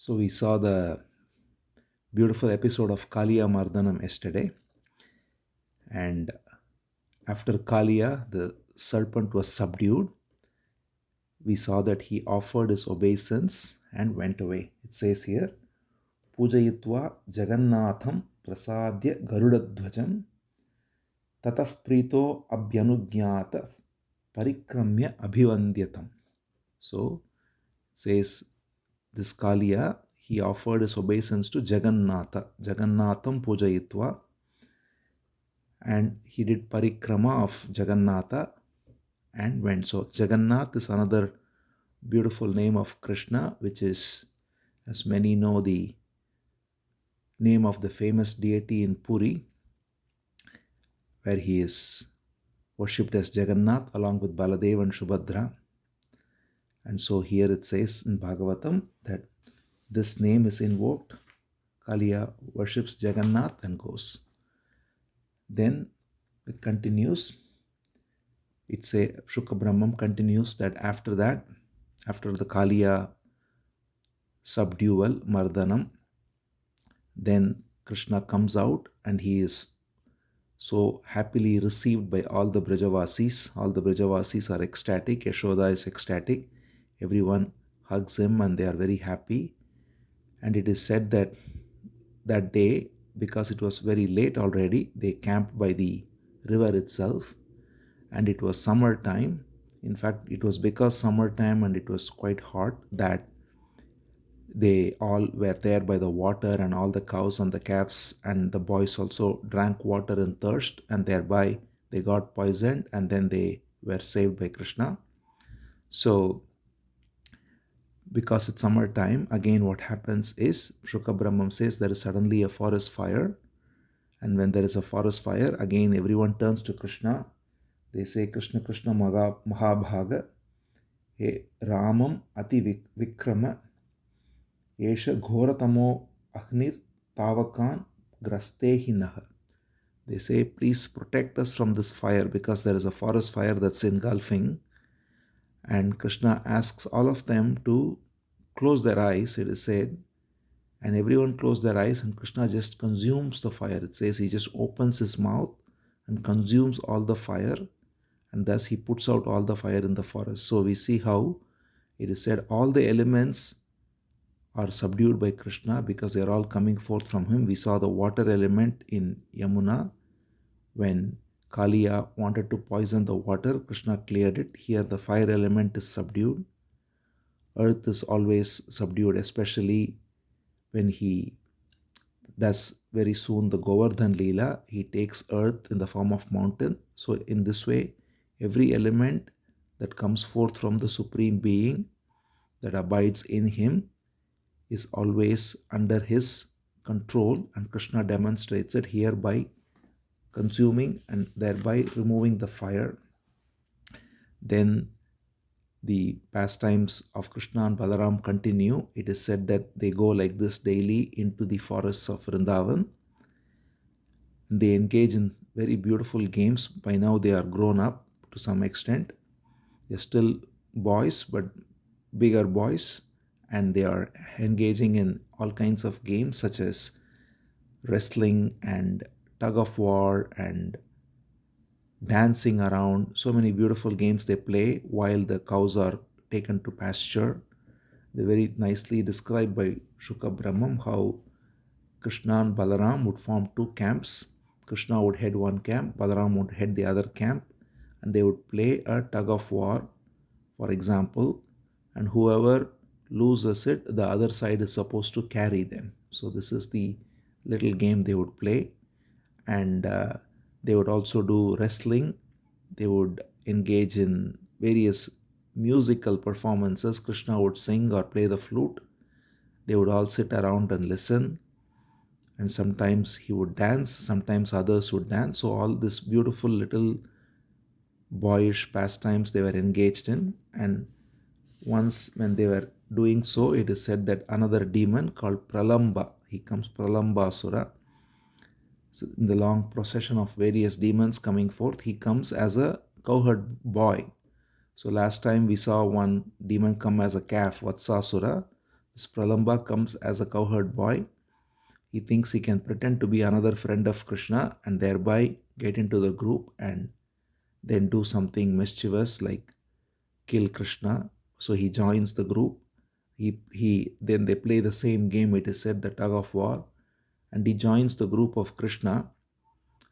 So we saw the beautiful episode of Kaliya Mardhanam yesterday. And after Kaliya, the serpent was subdued. We saw that he offered his obeisance and went away. It says here, Pujayitva Jagannatham Prasadya Garudadhvajam Tatah Prito Abhyanugyata Parikramya Abhivandyatam. So it says this Kaliya, he offered his obeisance to Jagannatha, Jagannatham Pujayitva, and he did parikrama of Jagannatha and went. So Jagannath is another beautiful name of Krishna, which is, as many know, the name of the famous deity in Puri, where he is worshipped as Jagannath along with Baladev and Subhadra. And so here it says in Bhagavatam that this name is invoked. Kaliya worships Jagannath and goes. Then it continues. It's a Shuka Brahmam continues that after that, after the Kaliya subdual, Mardhanam, then Krishna comes out and he is so happily received by all the Brajavasis. All the Brajavasis are ecstatic. Yashoda is ecstatic. Everyone hugs him and they are very happy. And it is said that that day, because it was very late already, they camped by the river itself. And it was summertime. In fact, it was because summertime and it was quite hot that they all were there by the water, and all the cows and the calves and the boys also drank water in thirst, and thereby they got poisoned and then they were saved by Krishna. So because it's summertime, again what happens is, Shuka Brahmam says there is suddenly a forest fire. And when there is a forest fire, again everyone turns to Krishna. They say, Krishna Krishna Mahabhaga, He Ramam Ati Vikrama, Esha Ghoratamo Ahnir Tavakan Grastehinaha. They say, please protect us from this fire, because there is a forest fire that's engulfing. And Krishna asks all of them to close their eyes, it is said. And everyone closed their eyes, and Krishna just consumes the fire. It says he just opens his mouth and consumes all the fire, and thus he puts out all the fire in the forest. So we see how it is said all the elements are subdued by Krishna because they are all coming forth from him. We saw the water element in Yamuna. When Kaliya wanted to poison the water, Krishna cleared it. Here the fire element is subdued. Earth is always subdued, especially when he does very soon the Govardhan Leela. He takes earth in the form of mountain. So in this way, every element that comes forth from the Supreme Being that abides in him is always under his control, and Krishna demonstrates it here by consuming and thereby removing the fire. Then the pastimes of Krishna and Balaram continue. It is said that they go like this daily into the forests of Vrindavan. They engage in very beautiful games. By now they are grown up to some extent. They are still boys, but bigger boys, and they are engaging in all kinds of games such as wrestling and tug of war and dancing around. So many beautiful games they play while the cows are taken to pasture. They very nicely described by Shuka Brahmam how Krishna and Balaram would form two camps. Krishna would head one camp, Balaram would head the other camp, and they would play a tug of war, for example, and whoever loses it, the other side is supposed to carry them. So this is the little game they would play. And they would also do wrestling. They would engage in various musical performances. Krishna would sing or play the flute. They would all sit around and listen. And sometimes he would dance, sometimes others would dance. So all this beautiful little boyish pastimes they were engaged in. And once when they were doing so, it is said that another demon called Pralamba, he comes, Pralambasura. So in the long procession of various demons coming forth, he comes as a cowherd boy. So last time we saw one demon come as a calf, Vatsasura. This Pralamba comes as a cowherd boy. He thinks he can pretend to be another friend of Krishna and thereby get into the group and then do something mischievous like kill Krishna. So he joins the group. He then they play the same game, it is said, the tug of war, and he joins the group of Krishna,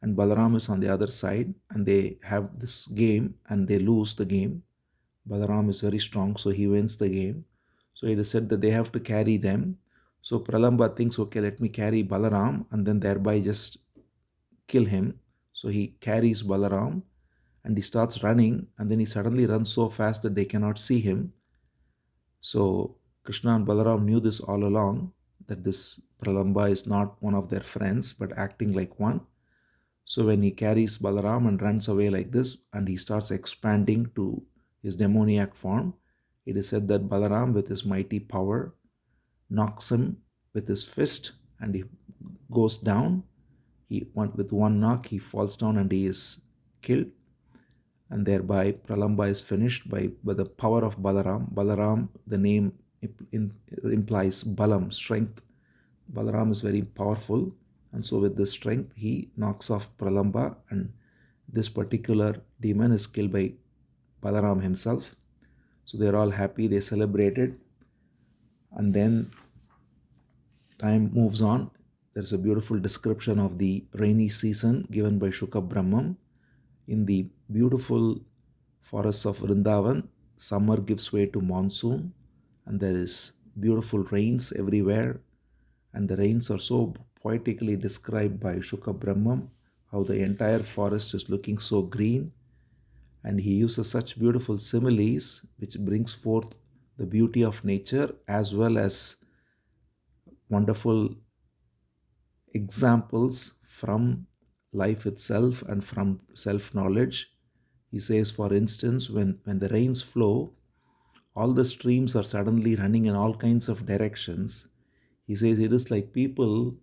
and Balaram is on the other side, and they have this game and they lose the game. Balaram is very strong, so he wins the game. So it is said that they have to carry them. So Pralamba thinks, okay, let me carry Balaram and then thereby just kill him. So he carries Balaram and he starts running, and then he suddenly runs so fast that they cannot see him. So Krishna and Balaram knew this all along, that this Pralamba is not one of their friends but acting like one. So when he carries Balaram and runs away like this, and he starts expanding to his demoniac form, it is said that Balaram, with his mighty power, knocks him with his fist, and he goes down. With one knock, he falls down and he is killed. And thereby Pralamba is finished by the power of Balaram. Balaram, the name implies Balam, strength. Balaram is very powerful, and so with this strength he knocks off Pralamba, and this particular demon is killed by Balaram himself. So they're all happy, they celebrated, and then time moves on. There's a beautiful description of the rainy season given by Shuka Brahmam. In the beautiful forests of Vrindavan, summer gives way to monsoon, and there is beautiful rains everywhere, and the rains are so poetically described by Shuka Brahmam, how the entire forest is looking so green, and he uses such beautiful similes which brings forth the beauty of nature as well as wonderful examples from life itself and from self-knowledge. He says, for instance, when the rains flow, all the streams are suddenly running in all kinds of directions. He says it is like people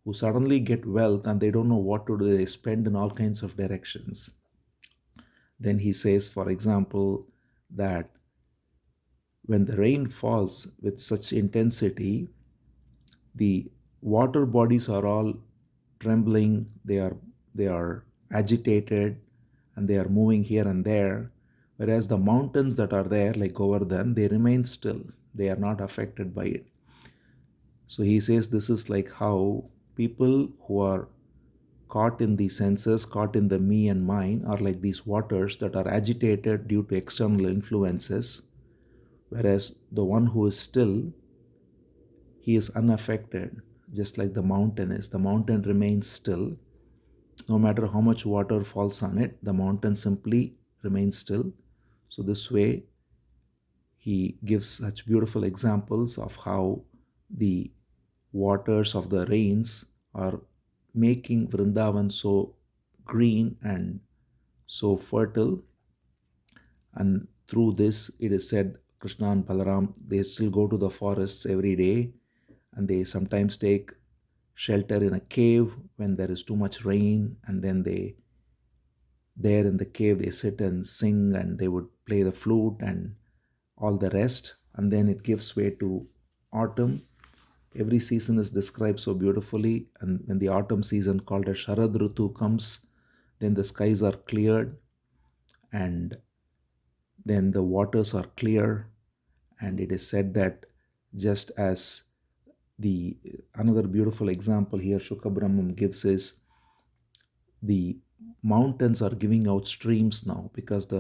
who suddenly get wealth and they don't know what to do. They spend in all kinds of directions. Then he says, for example, that when the rain falls with such intensity, the water bodies are all trembling, they are agitated, and they are moving here and there, whereas the mountains that are there like Govardhan, they remain still, they are not affected by it. So he says this is like how people who are caught in the senses, caught in the me and mine, are like these waters that are agitated due to external influences, whereas the one who is still, he is unaffected, just like the mountain is. The mountain remains still. No matter how much water falls on it, the mountain simply remains still. So this way, he gives such beautiful examples of how the waters of the rains are making Vrindavan so green and so fertile. And through this, it is said Krishna and Balaram, they still go to the forests every day, and they sometimes take shelter in a cave when there is too much rain, and then there in the cave they sit and sing, and they would play the flute and all the rest. And then it gives way to autumn. Every season is described so beautifully, and when the autumn season called as Sharad Rutu comes, then the skies are cleared, and then the waters are clear, and it is said that just as the another beautiful example here Shuka Brahmam gives is the mountains are giving out streams now because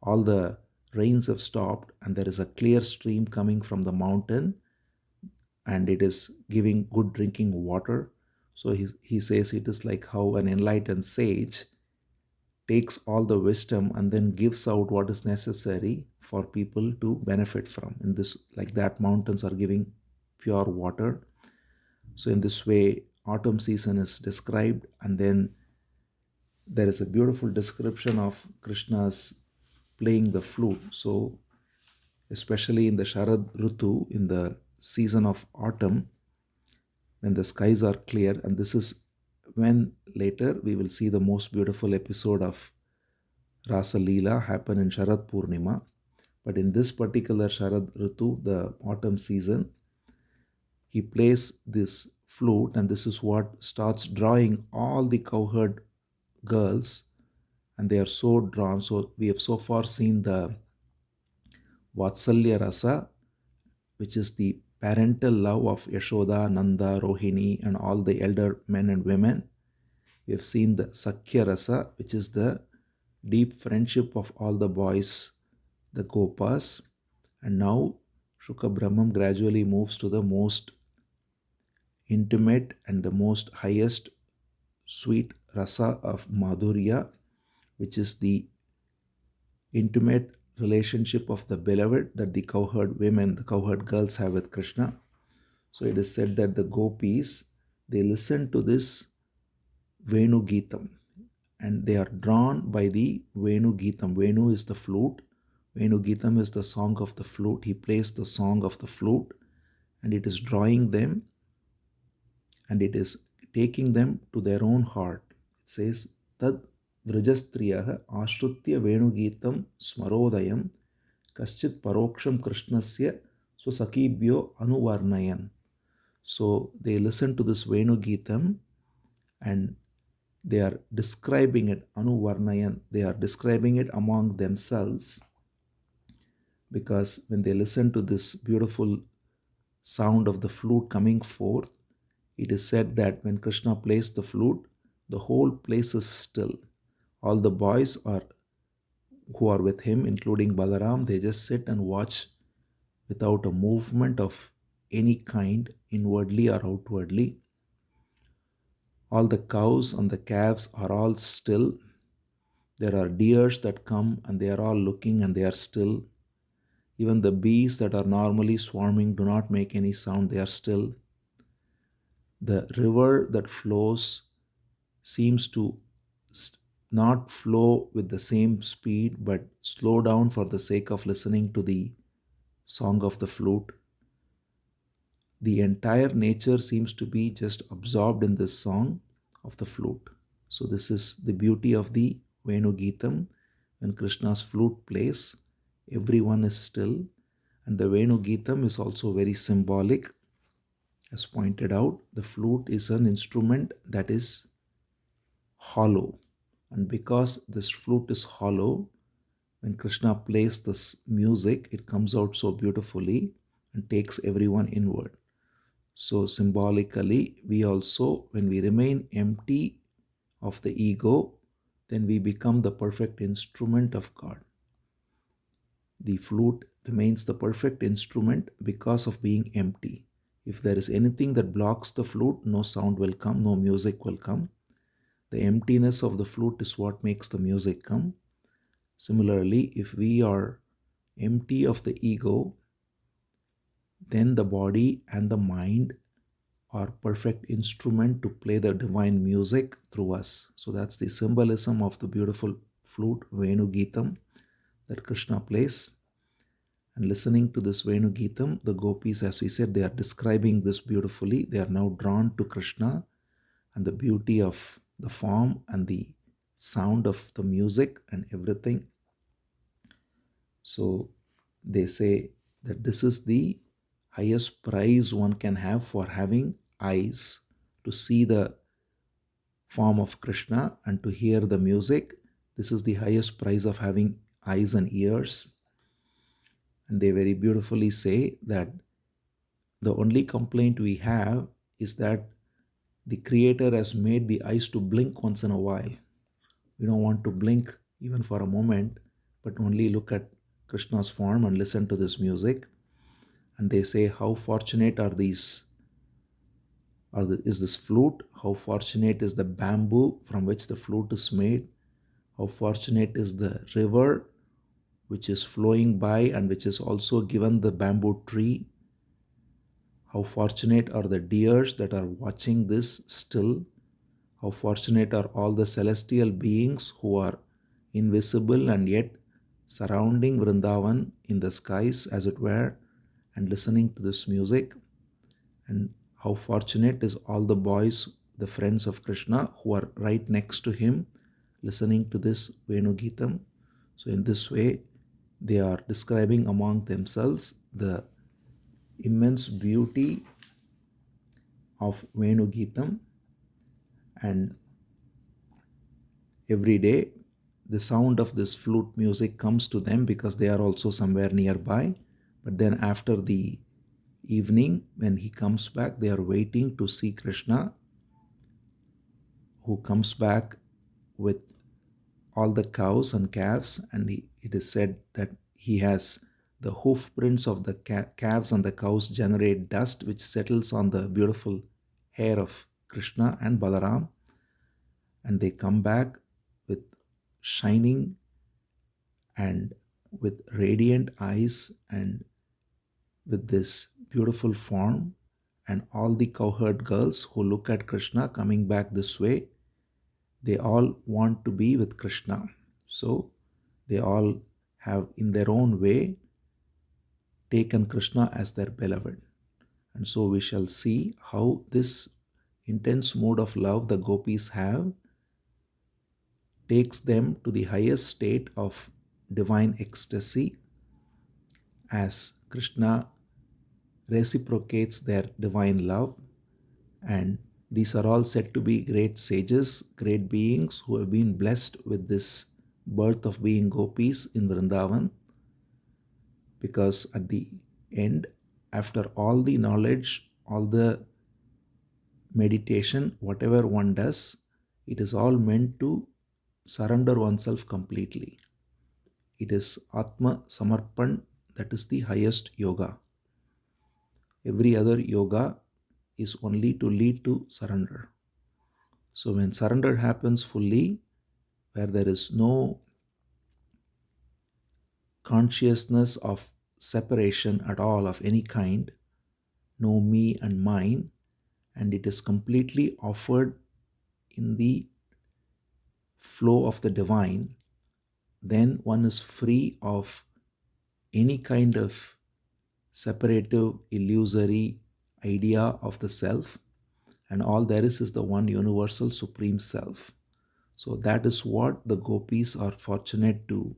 all the rains have stopped, and there is a clear stream coming from the mountain, and it is giving good drinking water. So he says it is like how an enlightened sage takes all the wisdom and then gives out what is necessary for people to benefit from. In this, like that, mountains are giving pure water. So in this way, autumn season is described, and then there is a beautiful description of Krishna's playing the flute. So especially in the Sharad Rutu, in the season of autumn, when the skies are clear, and this is when later we will see the most beautiful episode of Rasa Leela happen in Sharad Purnima. But in this particular Sharad Ritu, the autumn season, he plays this flute, and this is what starts drawing all the cowherd girls, and they are so drawn. So we have so far seen the Vatsalya Rasa, which is the parental love of Yashoda, Nanda, Rohini, and all the elder men and women. We have seen the Sakhya Rasa, which is the deep friendship of all the boys, the Gopas. And now Shukha Brahmam gradually moves to the most intimate and the most highest sweet rasa of Madhurya, which is the intimate relationship of the beloved that the cowherd women, the cowherd girls have with Krishna. So it is said that the gopis, they listen to this Venu Geetam and they are drawn by the Venu Geetam. Venu is the flute. Venu Geetam is the song of the flute. He plays the song of the flute and it is drawing them and it is taking them to their own heart. It says, Tad Vrajastriyaha Ashrutya Venugeetam Smarodayam Kaschit Paroksham Krishnasya Swasakibhyo Anuvarnayan. So they listen to this Venugeetam and they are describing it, Anuvarnayan, they are describing it among themselves, because when they listen to this beautiful sound of the flute coming forth, it is said that when Krishna plays the flute, the whole place is still. All the boys who are with him, including Balaram, they just sit and watch without a movement of any kind, inwardly or outwardly. All the cows and the calves are all still. There are deers that come and they are all looking and they are still. Even the bees that are normally swarming do not make any sound, they are still. The river that flows seems to not flow with the same speed but slow down for the sake of listening to the song of the flute. The entire nature seems to be just absorbed in this song of the flute. So this is the beauty of the Venu Geetam. When Krishna's flute plays, everyone is still, and the Venu Geetam is also very symbolic. As pointed out, the flute is an instrument that is hollow, and because this flute is hollow, when Krishna plays this music, it comes out so beautifully and takes everyone inward. So symbolically, we also, when we remain empty of the ego, then we become the perfect instrument of God. The flute remains the perfect instrument because of being empty. If there is anything that blocks the flute, no sound will come, no music will come. The emptiness of the flute is what makes the music come. Similarly, if we are empty of the ego, then the body and the mind are perfect instrument to play the divine music through us. So that's the symbolism of the beautiful flute Venu Geetam that Krishna plays. And listening to this Venu Geetam, the gopis, as we said, they are describing this beautifully. They are now drawn to Krishna and the beauty of the form and the sound of the music and everything. So they say that this is the highest prize one can have for having eyes to see the form of Krishna and to hear the music. This is the highest prize of having eyes and ears. And they very beautifully say that the only complaint we have is that the Creator has made the eyes to blink once in a while. We don't want to blink even for a moment, but only look at Krishna's form and listen to this music. And they say, how fortunate are these? Is this flute? How fortunate is the bamboo from which the flute is made? How fortunate is the river which is flowing by and which is also given the bamboo tree? How fortunate are the deers that are watching this still? How fortunate are all the celestial beings who are invisible and yet surrounding Vrindavan in the skies, as it were, and listening to this music. And how fortunate is all the boys, the friends of Krishna, who are right next to him, listening to this Venu Geetam. So in this way, they are describing among themselves the immense beauty of Venu Geetam, and every day the sound of this flute music comes to them because they are also somewhere nearby. But then after the evening, when he comes back, they are waiting to see Krishna, who comes back with all the cows and calves, and it is said that he has the hoof prints of the calves and the cows generate dust which settles on the beautiful hair of Krishna and Balaram, and they come back with shining and with radiant eyes and with this beautiful form, and all the cowherd girls who look at Krishna coming back this way, they all want to be with Krishna. So they all have in their own way taken Krishna as their beloved. And so we shall see how this intense mood of love the gopis have takes them to the highest state of divine ecstasy as Krishna reciprocates their divine love. And these are all said to be great sages, great beings who have been blessed with this birth of being gopis in Vrindavan, because at the end, after all the knowledge, all the meditation, whatever one does, it is all meant to surrender oneself completely. It is Atma Samarpan, that is the highest yoga. Every other yoga is only to lead to surrender. So when surrender happens fully, where there is no consciousness of separation at all of any kind, no me and mine, and it is completely offered in the flow of the divine, then one is free of any kind of separative, illusory idea of the self, and all there is the one universal supreme self. So that is what the gopis are fortunate to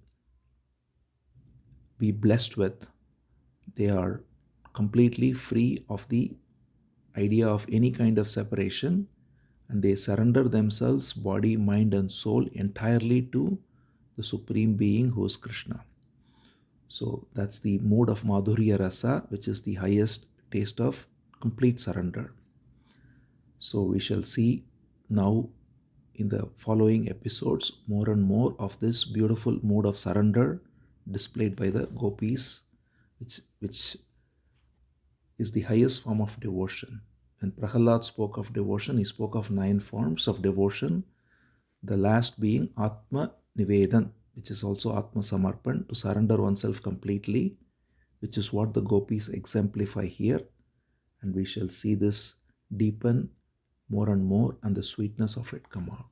be blessed with. They are completely free of the idea of any kind of separation, and they surrender themselves, body, mind, and soul, entirely to the Supreme Being who is Krishna. So that's the mood of Madhurya Rasa, which is the highest taste of complete surrender. So we shall see now in the following episodes more and more of this beautiful mood of surrender displayed by the gopis, which is the highest form of devotion. When Prahalad spoke of devotion, he spoke of 9 forms of devotion, the last being Atma Nivedan, which is also Atma Samarpan, to surrender oneself completely, which is what the gopis exemplify here. And we shall see this deepen more and more and the sweetness of it come out.